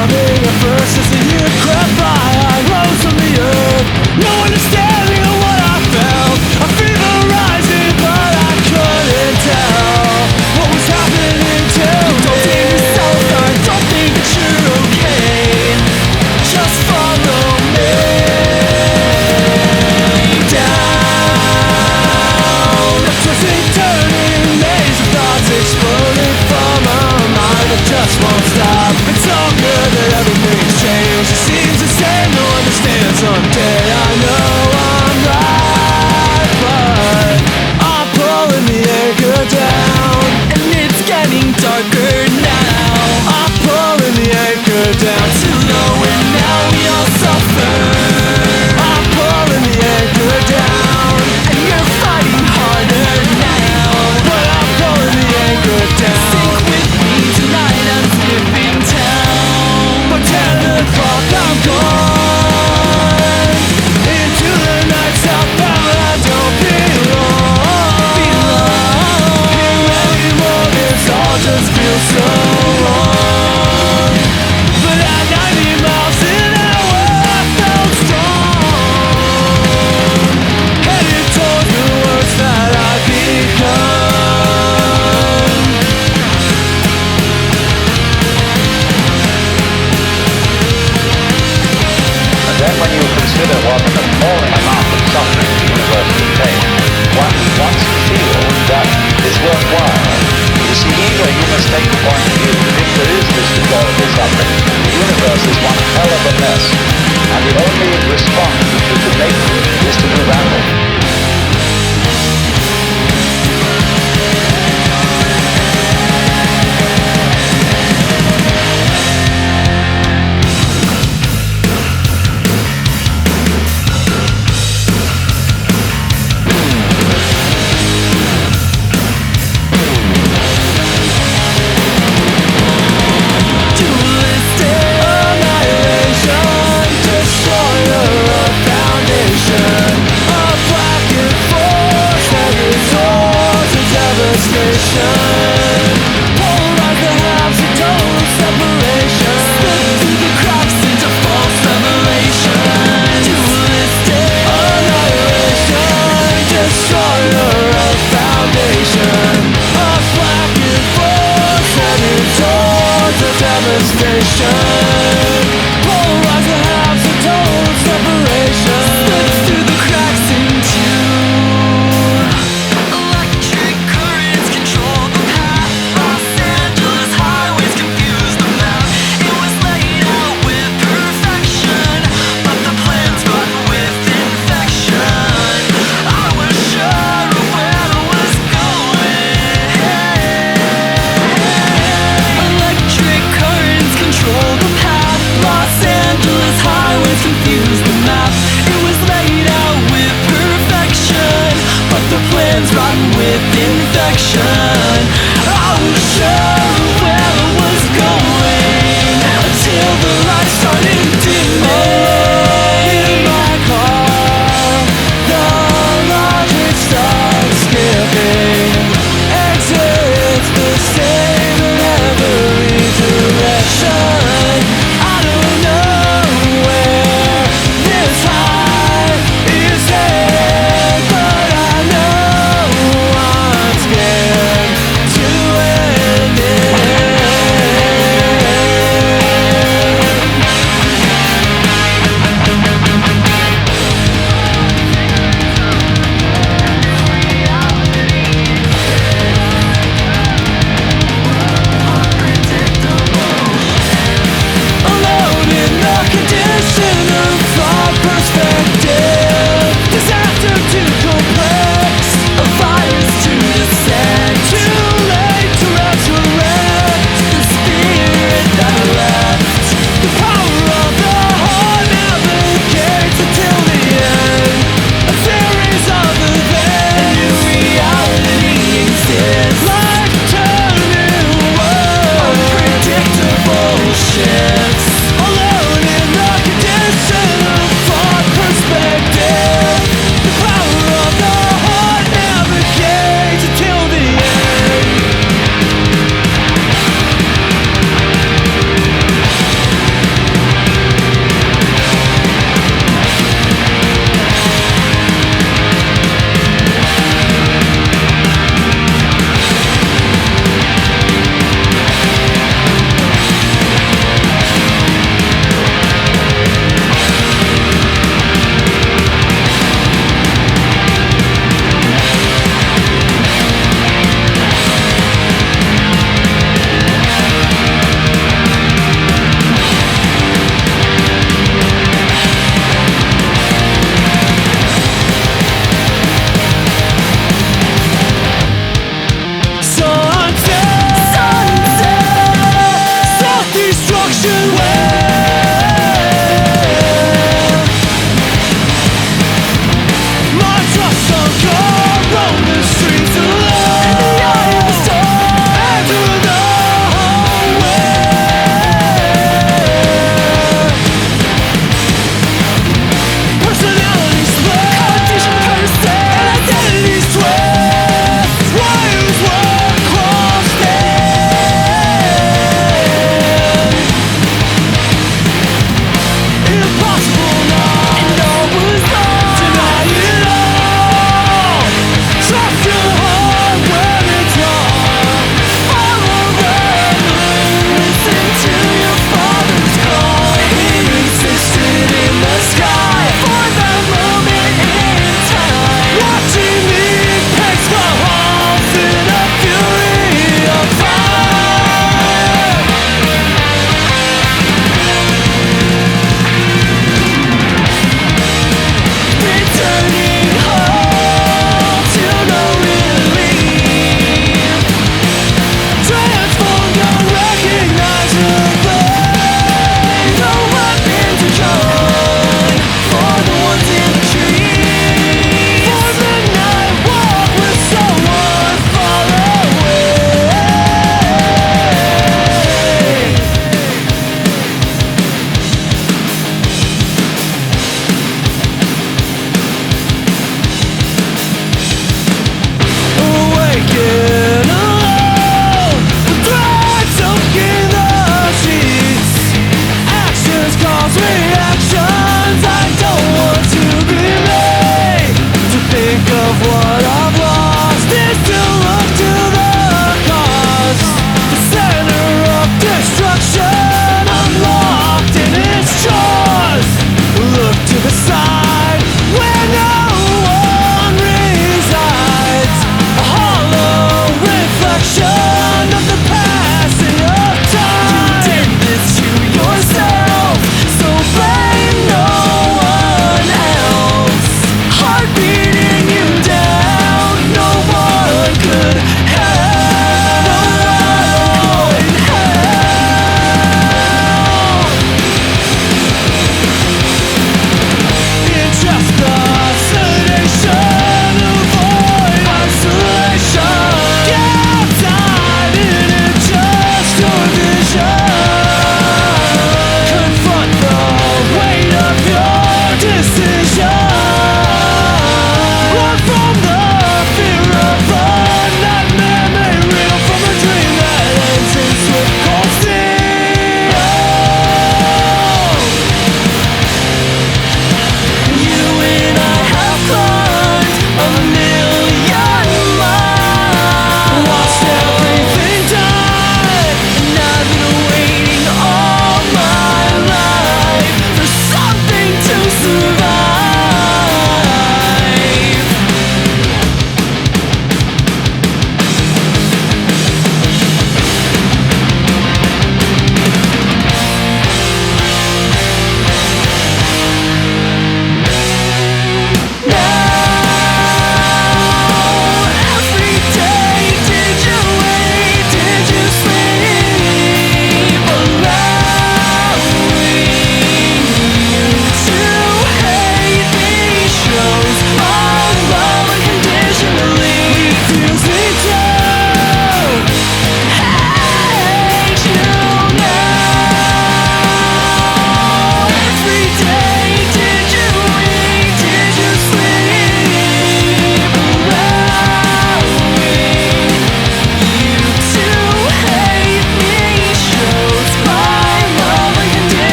coming at first as the year crept by. I rose from the earth, no understanding of what I felt. A fever rising, but I couldn't tell what was happening to me. Don't take me south, I don't think that you're okay. Just follow me down a twisting, turning maze of thoughts exploding from a mind that just won't stop. It's all good that everything's changed. It seems the same, no understand. Someday I know I'm right, but I'm pulling the anchor down, and it's getting darker now. I'm pulling the anchor down too low, and now we all suffer. I'm pulling the anchor down, and you're fighting harder now, but I'm pulling the anchor down. Sink with me tonight, I'm skipping town. By 10 o'clock I'm gone into the night, southbound. I don't belong here anymore. This all just feels so wrong. But at 90 miles an hour I felt strong, headed toward the worst that I've become. And then when you consider what an appalling amount of suffering the universe contains, one wants to feel that it's worthwhile. You see, either you must take the point of view that if there is this deplorable suffering, the universe is one hell of a mess, and the only response that you can make to it is to move out. But I know I'm scared.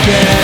again.